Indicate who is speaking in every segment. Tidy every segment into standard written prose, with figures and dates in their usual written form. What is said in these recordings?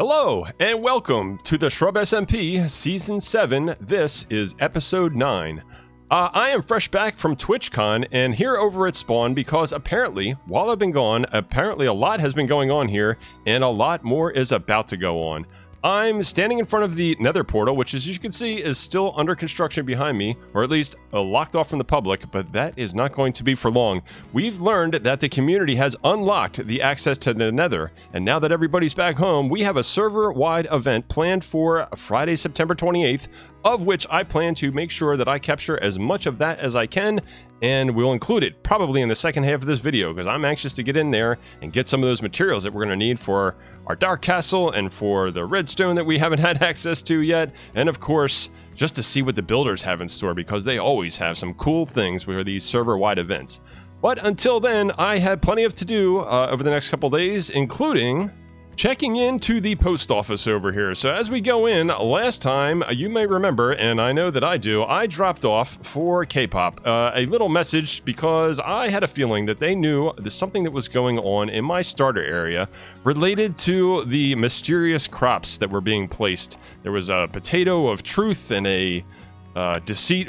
Speaker 1: Hello, and welcome to the ShrubSMP Season 7. This is Episode 9. I am fresh back from TwitchCon and here over at Spawn because apparently, while I've been gone, a lot has been going on here, and a lot more is about to go on. I'm standing in front of the Nether portal, which as you can see is still under construction behind me, or at least locked off from the public, but that is not going to be for long. We've learned that the community has unlocked the access to the Nether, and now that everybody's back home, we have a server-wide event planned for Friday, September 28th, of which I plan to make sure that I capture as much of that as I can, and we'll include it probably in the second half of this video because I'm anxious to get in there and get some of those materials that we're going to need for our Dark Castle and for the redstone that we haven't had access to yet, and of course just to see what the builders have in store because they always have some cool things with these server-wide events. But until then, I had plenty of to do over the next couple days, including checking into the post office over here. So as we go in, last time, you may remember, and I know that I do, I dropped off for K-pop a little message because I had a feeling that they knew there's something that was going on in my starter area related to the mysterious crops that were being placed. There was a potato of truth and a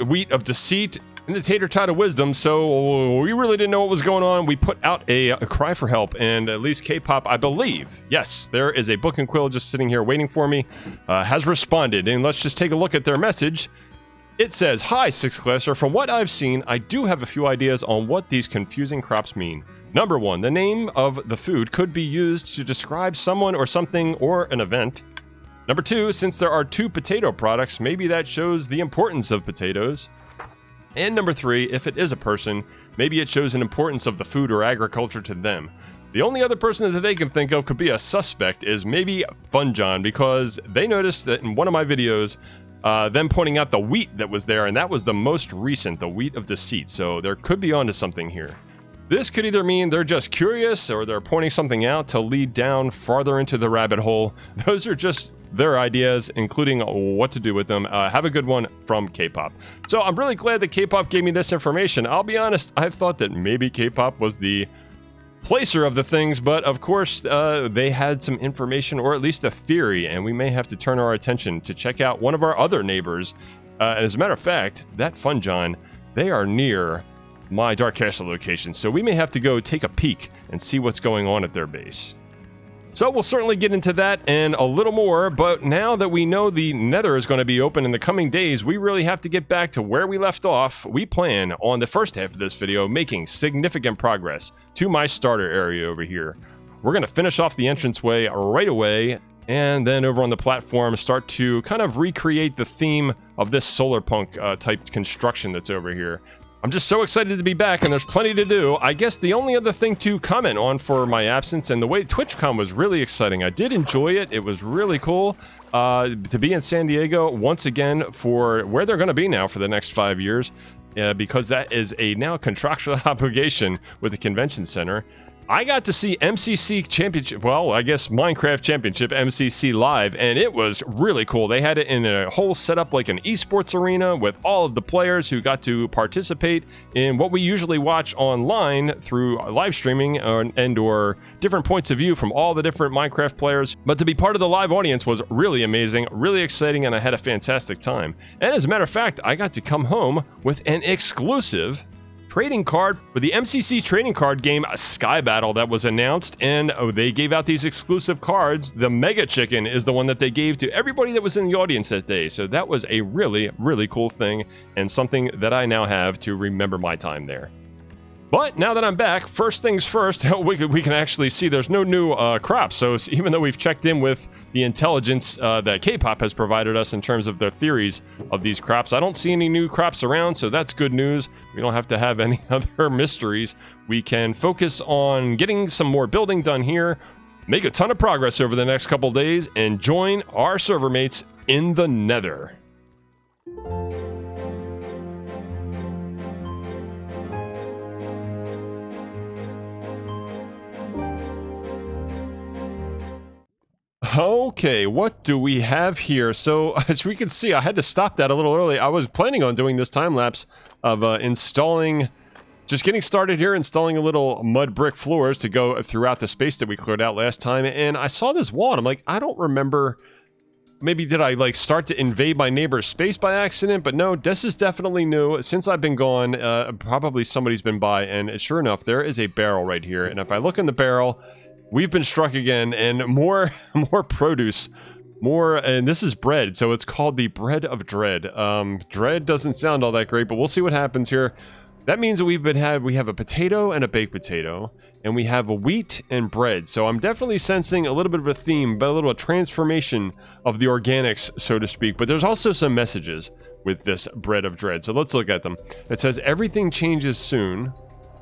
Speaker 1: wheat of deceit, and the tater tot of wisdom, so we really didn't know what was going on. We put out a cry for help, and at least K-pop, I believe, yes, there is a book and quill just sitting here waiting for me, has responded, and let's just take a look at their message. It says, "Hi, Sixth Classer, from what I've seen, I do have a few ideas on what these confusing crops mean. Number one, the name of the food could be used to describe someone or something or an event. Number two, since there are two potato products, maybe that shows the importance of potatoes. And number three, if it is a person, maybe it shows an importance of the food or agriculture to them. The only other person that they can think of could be a suspect is maybe Funjon, because they noticed that in one of my videos, them pointing out the wheat that was there, and that was the most recent, the wheat of deceit, so there could be onto something here. This could either mean they're just curious, or they're pointing something out to lead down farther into the rabbit hole. Those are just their ideas, including what to do with them. Have a good one from K-pop." So I'm really glad that K-pop gave me this information. I'll be honest, I thought that maybe K-pop was the placer of the things, but of course they had some information, or at least a theory, and we may have to turn our attention to check out one of our other neighbors. As a matter of fact, that Funjon, they are near my Dark Castle location, so we may have to go take a peek and see what's going on at their base. So we'll certainly get into that and a little more, but now that we know the Nether is going to be open in the coming days, we really have to get back to where we left off. We plan on the first half of this video making significant progress to my starter area over here. We're going to finish off the entranceway right away, and then over on the platform start to kind of recreate the theme of this solar punk type construction that's over here. I'm just so excited to be back, and there's plenty to do. I guess the only other thing to comment on for my absence, and the way TwitchCon was really exciting. I did enjoy it. It was really cool to be in San Diego once again for where they're going to be now for the next 5 years, because that is a now contractual obligation with the convention center. I got to see MCC Championship, well, I guess Minecraft Championship MCC live, and it was really cool. They had it in a whole setup like an esports arena with all of the players who got to participate in what we usually watch online through live streaming or different points of view from all the different Minecraft players. But to be part of the live audience was really amazing, really exciting, and I had a fantastic time. And as a matter of fact, I got to come home with an exclusive trading card for the MCC trading card game Sky Battle that was announced, and they gave out these exclusive cards. The Mega Chicken is the one that they gave to everybody that was in the audience that day, so that was a really, really cool thing, and something that I now have to remember my time there. But now that I'm back, first things first, we can actually see there's no new crops. So even though we've checked in with the intelligence that K-pop has provided us in terms of their theories of these crops, I don't see any new crops around, so that's good news. We don't have to have any other mysteries. We can focus on getting some more building done here, make a ton of progress over the next couple days, and join our server mates in the Nether. Okay, what do we have here? So, as we can see, I had to stop that a little early. I was planning on doing this time lapse of installing just getting started here, installing a little mud brick floors to go throughout the space that we cleared out last time. And I saw this wall, and I'm like, I don't remember. Maybe did I like start to invade my neighbor's space by accident? But no, this is definitely new. Since I've been gone, probably somebody's been by, and sure enough, there is a barrel right here. And if I look in the barrel, we've been struck again, and more produce. More, and this is bread, so it's called the Bread of Dread. Dread doesn't sound all that great, but we'll see what happens here. That means that we have a potato and a baked potato, and we have a wheat and bread. So I'm definitely sensing a little bit of a theme, but a little transformation of the organics, so to speak. But there's also some messages with this Bread of Dread, so let's look at them. It says, everything changes soon.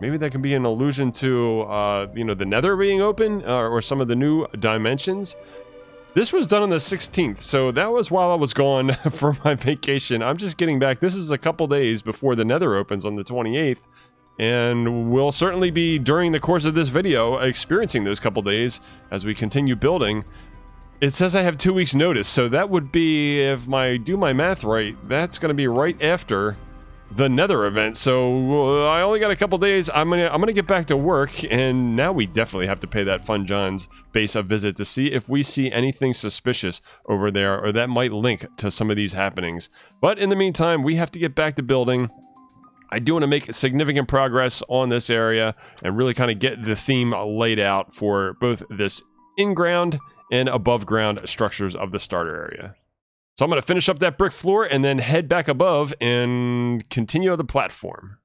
Speaker 1: Maybe that can be an allusion to, you know, the Nether being open, or some of the new dimensions. This was done on the 16th, so that was while I was gone for my vacation. I'm just getting back. This is a couple days before the Nether opens on the 28th, and we'll certainly be, during the course of this video, experiencing those couple days as we continue building. It says I have 2 weeks notice, so that would be, if I do my math right, that's going to be right after the Nether event. So I only got a couple days. I'm gonna get back to work, and now we definitely have to pay that Fun John's base a visit to see if we see anything suspicious over there, or that might link to some of these happenings. But in the meantime, we have to get back to building. I do want to make significant progress on this area and really kind of get the theme laid out for both this in-ground and above-ground structures of the starter area. So I'm going to finish up that brick floor and then head back above and continue the platform.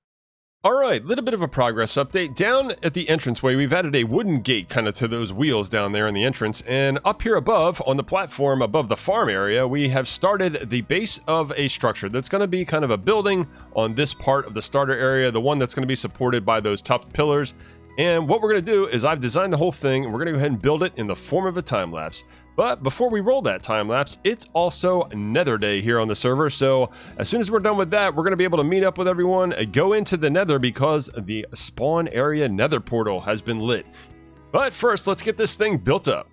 Speaker 1: Alright, little bit of a progress update. Down at the entranceway, we've added a wooden gate kind of to those wheels down there in the entrance. And up here above, on the platform above the farm area, we have started the base of a structure that's going to be kind of a building on this part of the starter area, the one that's going to be supported by those tough pillars. And what we're going to do is I've designed the whole thing, and we're going to go ahead and build it in the form of a time lapse. But before we roll that time lapse, it's also Nether Day here on the server. So as soon as we're done with that, we're going to be able to meet up with everyone, go into the Nether, because the spawn area Nether portal has been lit. But first, let's get this thing built up.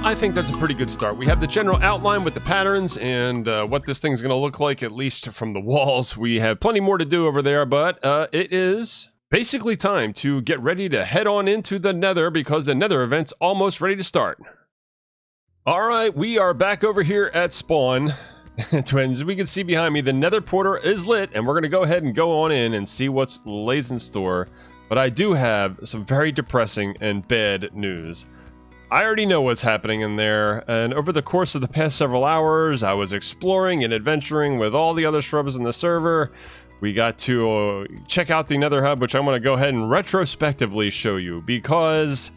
Speaker 1: I think that's a pretty good start. We have the general outline with the patterns and what this thing's going to look like, at least from the walls. We have plenty more to do over there, but it is basically time to get ready to head on into the Nether, because the Nether event's almost ready to start. Alright, we are back over here at spawn. As we can see behind me, the Nether portal is lit, and we're going to go ahead and go on in and see what's lays in store. But I do have some very depressing and bad news. I already know what's happening in there, and over the course of the past several hours, I was exploring and adventuring with all the other shrubs in the server. We got to check out the Nether Hub, which I'm going to go ahead and retrospectively show you, because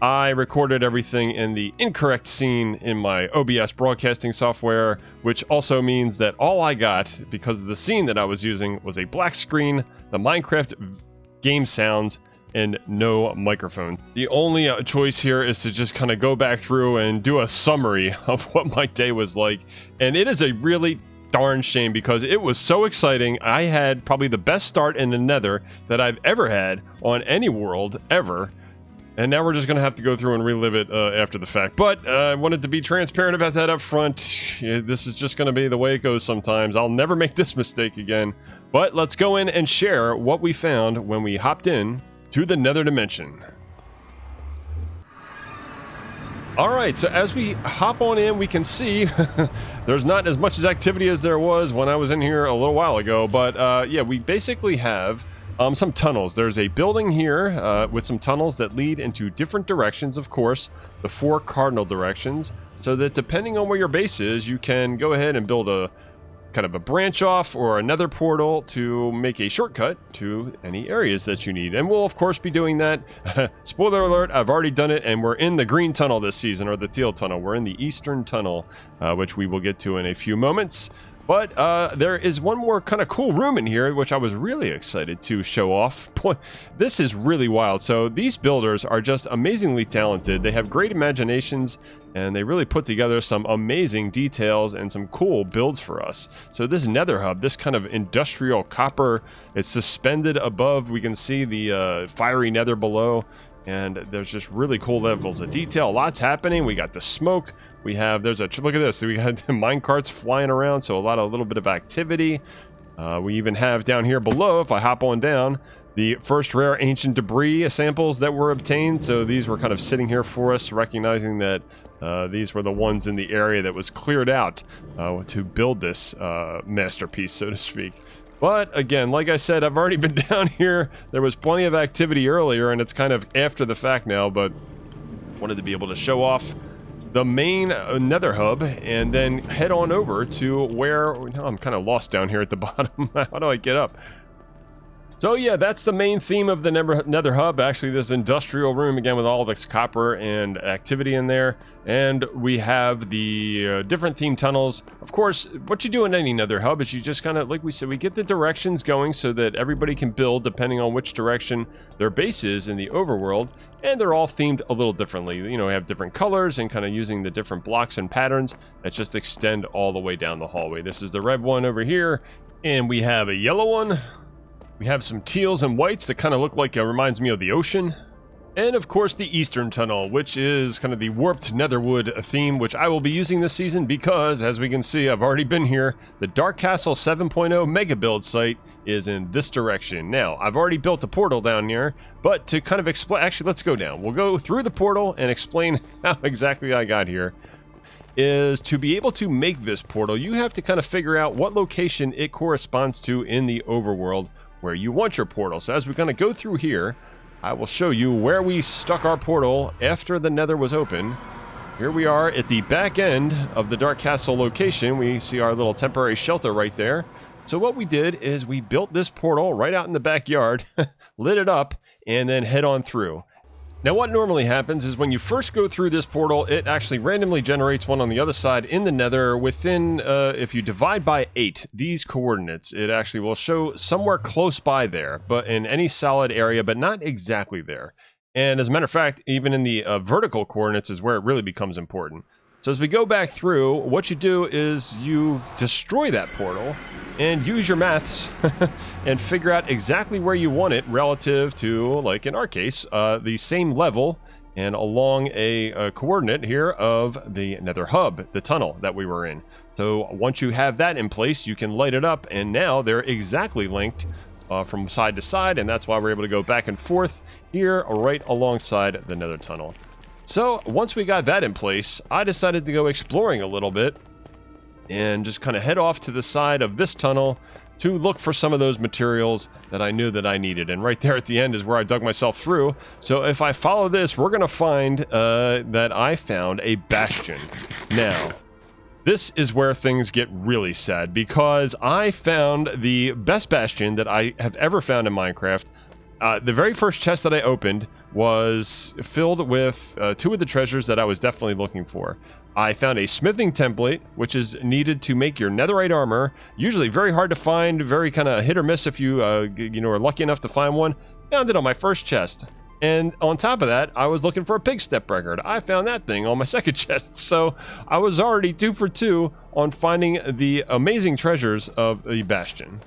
Speaker 1: I recorded everything in the incorrect scene in my OBS broadcasting software, which also means that all I got, because of the scene that I was using, was a black screen, the Minecraft game sounds, and no microphone. The only choice here is to just kind of go back through and do a summary of what my day was like. And it is a really darn shame, because it was so exciting. I had probably the best start in the Nether that I've ever had on any world ever. And now we're just going to have to go through and relive it after the fact. But I wanted to be transparent about that up front. Yeah, this is just going to be the way it goes sometimes. I'll never make this mistake again. But let's go in and share what we found when we hopped in to the Nether dimension. Alright, so as we hop on in, we can see there's not as much activity as there was when I was in here a little while ago, but yeah, we basically have some tunnels. There's a building here with some tunnels that lead into different directions, of course, the 4 cardinal directions, so that depending on where your base is, you can go ahead and build a kind of a branch off or another portal to make a shortcut to any areas that you need. And we'll of course be doing that. Spoiler alert, I've already done it, and we're in the green tunnel this season, or the teal tunnel. We're in the eastern tunnel, which we will get to in a few moments. But there is one more kind of cool room in here, which I was really excited to show off. Boy, this is really wild. So these builders are just amazingly talented. They have great imaginations, and they really put together some amazing details and some cool builds for us. So this Nether Hub, this kind of industrial copper, it's suspended above. We can see the fiery nether below, and there's just really cool levels of detail. Lots happening. We got the smoke. We have, look at this, we had the mine carts flying around, so a little bit of activity. We even have down here below, if I hop on down, the first rare ancient debris samples that were obtained. So these were kind of sitting here for us, recognizing that these were the ones in the area that was cleared out to build this masterpiece, so to speak. But again, like I said, I've already been down here. There was plenty of activity earlier, and it's kind of after the fact now, but wanted to be able to show off the main Nether Hub, and then head on over to where, I'm kind of lost down here at the bottom. How do I get up? So yeah, that's the main theme of the Nether Hub. Actually, this industrial room again with all of its copper and activity in there. And we have the different theme tunnels. Of course, what you do in any Nether Hub is you just kind of, like we said, we get the directions going so that everybody can build depending on which direction their base is in the overworld. And they're all themed a little differently. You know, we have different colors and kind of using the different blocks and patterns that just extend all the way down the hallway. This is the red one over here, and we have a yellow one. We have some teals and whites that kind of look like, reminds me of the ocean. And of course the Eastern Tunnel, which is kind of the warped netherwood theme, which I will be using this season because, as we can see, I've already been here. The Dark Castle 7.0 Mega Build site is in this direction. Now, I've already built a portal down here, but to kind of explain, actually, let's go down. We'll go through the portal and explain how exactly I got here. Is to be able to make this portal, you have to kind of figure out what location it corresponds to in the overworld where you want your portal. So as we're going to go through here, I will show you where we stuck our portal after the nether was open. Here we are at the back end of the Dark Castle location. We see our little temporary shelter right there. So what we did is we built this portal right out in the backyard, lit it up, and then head on through. Now what normally happens is when you first go through this portal, it actually randomly generates one on the other side in the nether within, if you divide by 8, these coordinates, it actually will show somewhere close by there, but in any solid area, but not exactly there. And as a matter of fact, even in the vertical coordinates is where it really becomes important. So as we go back through, what you do is you destroy that portal and use your maths and figure out exactly where you want it relative to, like in our case, the same level and along a coordinate here of the Nether Hub, the tunnel that we were in. So once you have that in place, you can light it up, and now they're exactly linked from side to side, and that's why we're able to go back and forth here right alongside the Nether tunnel. So once we got that in place, I decided to go exploring a little bit and just kind of head off to the side of this tunnel to look for some of those materials that I knew that I needed. And right there at the end is where I dug myself through. So if I follow this, we're going to find that I found a bastion. Now, this is where things get really sad because I found the best bastion that I have ever found in Minecraft. The very first chest that I opened was filled with 2 of the treasures that I was definitely looking for. I found a smithing template, which is needed to make your netherite armor. Usually very hard to find, very kind of hit or miss if you are lucky enough to find one. Found it on my first chest. And on top of that, I was looking for a pig step record. I found that thing on my second chest. So I was already 2 for 2 on finding the amazing treasures of the bastion.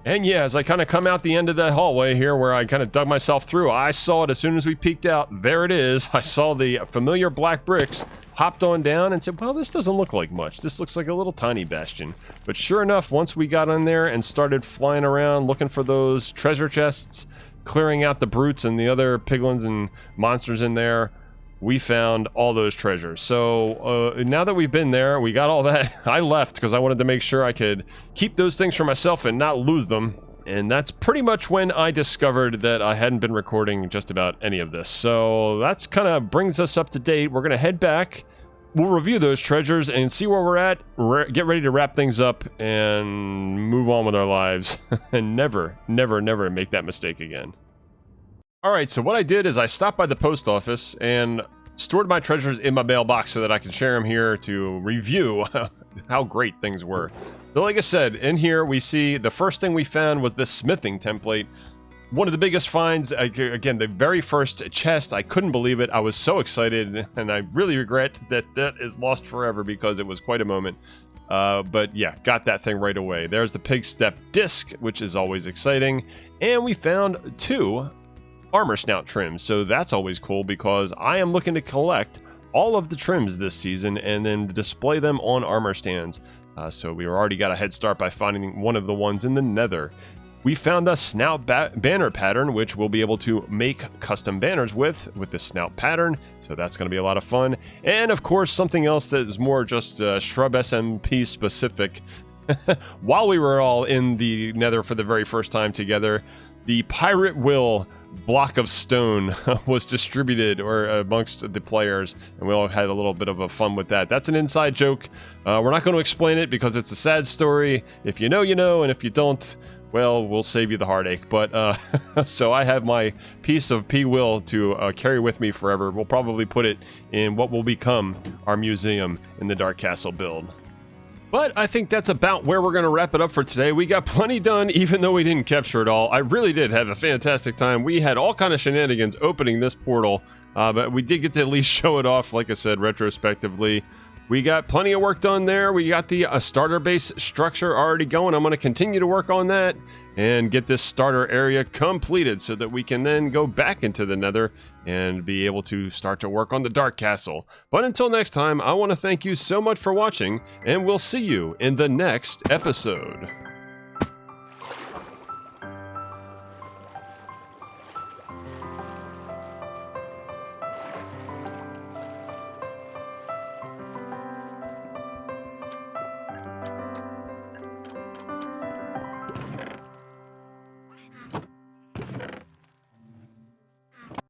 Speaker 1: And yeah, as I kind of come out the end of that hallway here where I kind of dug myself through, I saw it as soon as we peeked out. There it is. I saw the familiar black bricks, hopped on down and said, well, this doesn't look like much. This looks like a little tiny bastion. But sure enough, once we got in there and started flying around looking for those treasure chests, clearing out the brutes and the other piglins and monsters in there, we found all those treasures. So now that we've been there, we got all that. I left because I wanted to make sure I could keep those things for myself and not lose them. And that's pretty much when I discovered that I hadn't been recording just about any of this. So that's kind of brings us up to date. We're going to head back. We'll review those treasures and see where we're at. Get ready to wrap things up and move on with our lives. And never, never, never make that mistake again. Alright, so what I did is I stopped by the post office and stored my treasures in my mailbox so that I can share them here to review how great things were. So like I said, in here we see the first thing we found was this smithing template. One of the biggest finds, again, the very first chest. I couldn't believe it. I was so excited, and I really regret that that is lost forever because it was quite a moment. But yeah, got that thing right away. There's the pig step disc, which is always exciting. And we found 2 armor snout trims. So that's always cool because I am looking to collect all of the trims this season and then display them on armor stands. So we already got a head start by finding one of the ones in the Nether. We found a snout banner pattern, which we'll be able to make custom banners with the snout pattern. So that's going to be a lot of fun. And of course, something else that is more just ShrubSMP specific. While we were all in the Nether for the very first time together, the Pirate Will block of stone was distributed amongst the players, and we all had a little bit of a fun with that. That's an inside joke. We're not going to explain it because it's a sad story. If you know, you know, and if you don't, well, we'll save you the heartache. But so I have my piece of P-Will to carry with me forever. We'll probably put it in what will become our museum in the Dark Castle build. But I think that's about where we're going to wrap it up for today. We got plenty done, even though we didn't capture it all. I really did have a fantastic time. We had all kind of shenanigans opening this portal, but we did get to at least show it off, like I said, retrospectively. We got plenty of work done there. We got the starter base structure already going. I'm going to continue to work on that and get this starter area completed so that we can then go back into the Nether and be able to start to work on the Dark Castle. But until next time, I want to thank you so much for watching, and we'll see you in the next episode.